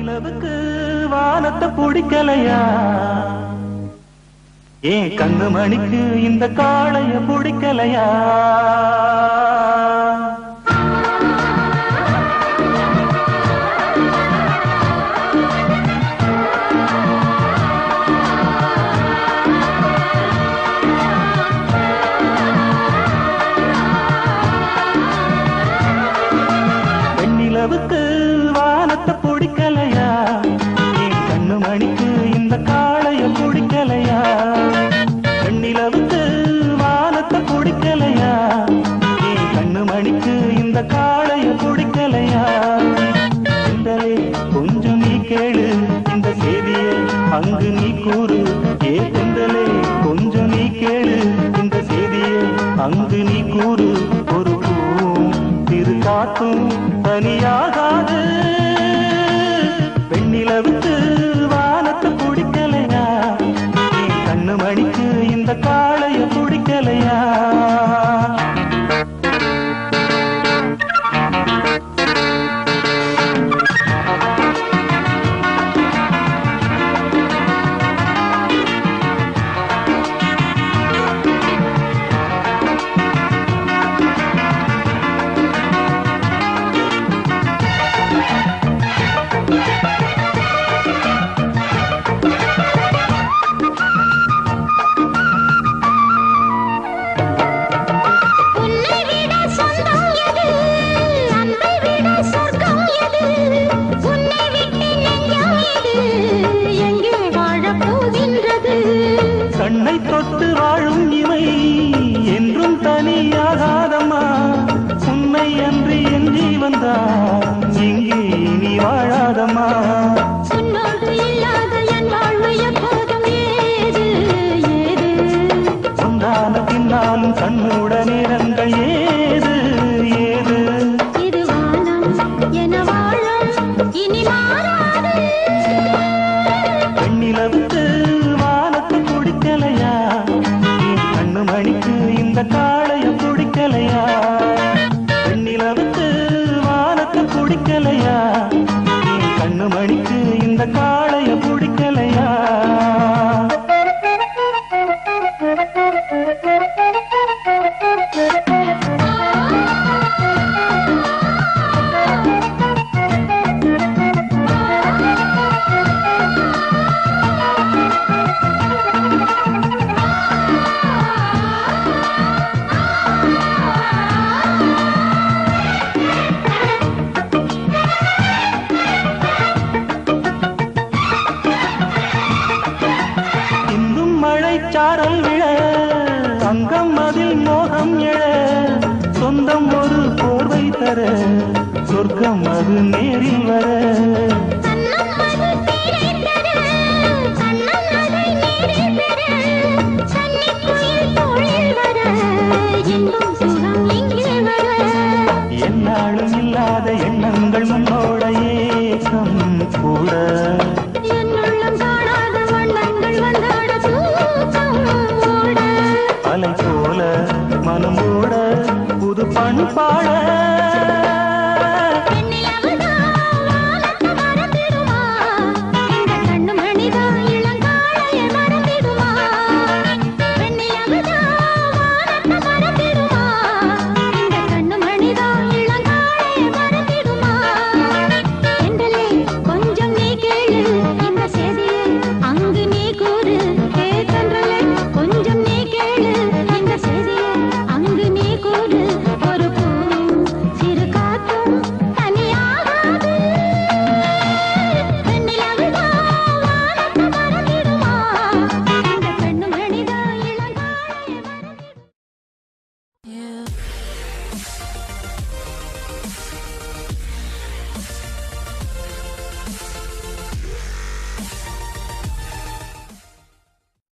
நிலவுக்கு வானத்தை பிடிக்கலையா? ஏன் கண்ணு மணிக்கு இந்த காளைய பிடிக்கலையா? நிலவுக்கு வானத்தை பிடிக்கலையா? என் கண்ணு மணிக்கு இந்த காளைய பிடிக்கலையா? நிலவுக்கு வானத்தை பிடிக்கலையா? என் கண்ணு மணிக்கு இந்த காளைய பிடிக்கலையா? இந்தலே கொஞ்சம் நீ கேளு இந்த செய்திய அங்கு நீ கூறு. ஏ குந்தலே கொஞ்சம் நீ கேளு இந்த செய்திய அங்கு நீ கூறு. ஒரு பூவும் திரு காத்தும் தனியாகாது. பெண்ணிலவுக்கு வானத்தை பிடிக்கலையா? என் கண்ணு மணிக்கு இந்த காளைய பிடிக்கலையா? கண்ணை தொட்டு வாழும் இவை என்றும் தனியாகாதம்மா. உன்னை அன்றி என் ஜீவன் தான் இங்கே நீ வாழாதம்மா. சொந்தான பின்னாலும் கண்ணோட நேரங்கள் ஏது ஏது. இது வானம் என வாழும் இனி மாறாது. பெண்ணிலவுக்கு வானத்தை பிடிக்கலையா? என் கண்ணு மணிக்கு இந்த காளைய பிடிக்கலையா? பெண்ணிலவுக்கு வானத்தை பிடிக்கலையா? என் கண்ணு மணிக்கு இந்த காளைய பிடிக்கலையா? சாரல் விழ அங்கம் அதில் மோகம் எழ. சொந்தம் ஒரு போர்வை தர சொர்க்கம் அது நேரில் வர. என்னாலும் இல்லாத எண்ணங்கள் முன்னோ